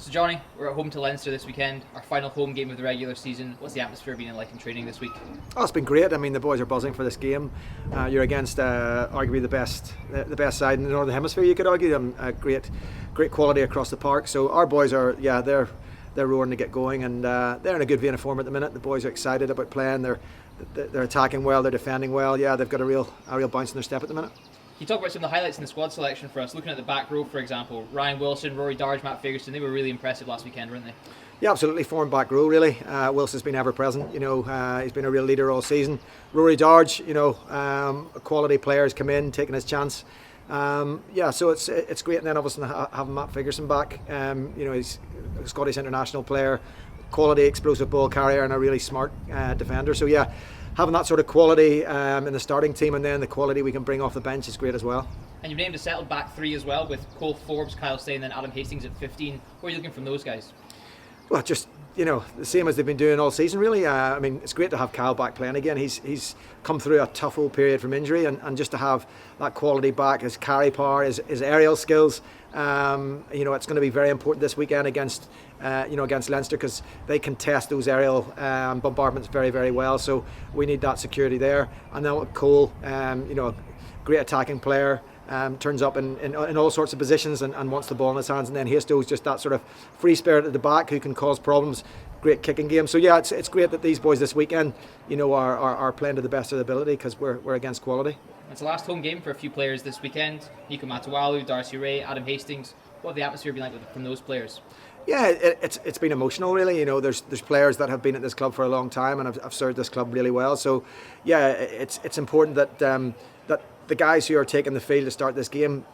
So Jonny, we're at home to Leinster this weekend, our final home game of the regular season. What's the atmosphere been like in training this week? Oh, it's been great. I mean, the boys are buzzing for this game. You're against arguably the best side in the Northern Hemisphere, you could argue. Great quality across the park. So our boys are, they're roaring to get going, and they're in a good vein of form at the minute. The boys are excited about playing. They're attacking well. They're defending well. Yeah, they've got a real bounce in their step at the minute. Can you talk about some of the highlights in the squad selection for us? Looking at the back row, for example, Ryan Wilson, Rory Darge, Matt Fagerson, they were really impressive last weekend, weren't they? Yeah, absolutely. Form back row, really. Wilson's been ever present. He's been a real leader all season. Rory Darge, quality players come in, taking his chance. So it's great. And then obviously having Matt Fagerson back. He's a Scottish international player, quality explosive ball carrier, and a really smart defender. So yeah, having that sort of quality in the starting team, and then the quality we can bring off the bench is great as well. And you've named a settled back three as well, with Cole Forbes, Kyle Steyn, and then Adam Hastings at 15. What are you looking from those guys? Well, just the same as they've been doing all season, really. It's great to have Kyle back playing again. He's come through a tough old period from injury, and just to have that quality back, his carry power, his aerial skills. It's going to be very important this weekend against Leinster, because they contest those aerial bombardments very, very well. So we need that security there. And then with Cole, great attacking player. Turns up in all sorts of positions and wants the ball in his hands. And then Hastings, just that sort of free spirit at the back who can cause problems. Great kicking game. So yeah, it's great that these boys this weekend, are playing to the best of their ability, because we're against quality. It's the last home game for a few players this weekend. Nico Matawalu, Darcy Ray, Adam Hastings. What have the atmosphere been like from those players? Yeah, it's been emotional, really. There's players that have been at this club for a long time and have served this club really well. So yeah, it's important that that the guys who are taking the field to start this game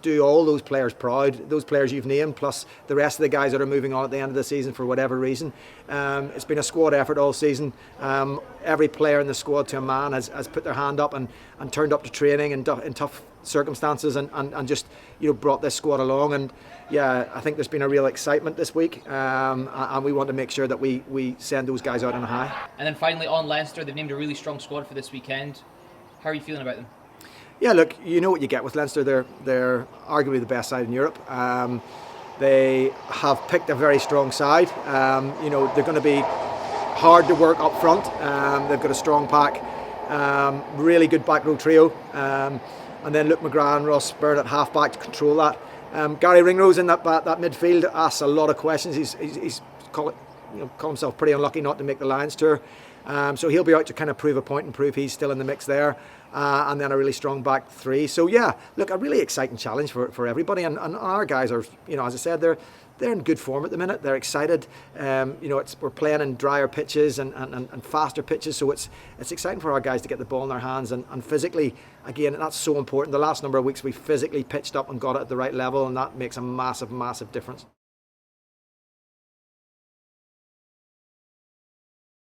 do all those players proud, those players you've named, plus the rest of the guys that are moving on at the end of the season for whatever reason. It's been a squad effort all season. Every player in the squad to a man has put their hand up and turned up to training in tough circumstances and just brought this squad along. And yeah, I think there's been a real excitement this week, and we want to make sure that we send those guys out on a high. And then finally on Leinster, they've named a really strong squad for this weekend. How are you feeling about them? Yeah, look, you know what you get with Leinster. They're arguably the best side in Europe. They have picked a very strong side. They're going to be hard to work up front. They've got a strong pack, really good back row trio, and then Luke McGrath and Ross Byrne at half back to control that. Gary Ringrose in that midfield asks a lot of questions. He's call himself pretty unlucky not to make the Lions tour. So he'll be out to kind of prove a point and prove he's still in the mix there. And then a really strong back three. So yeah, look, a really exciting challenge for everybody. And our guys are, as I said, they're in good form at the minute. They're excited. We're playing in drier pitches and faster pitches. So it's exciting for our guys to get the ball in their hands and physically, again, that's so important. The last number of weeks we physically pitched up and got it at the right level, and that makes a massive, massive difference.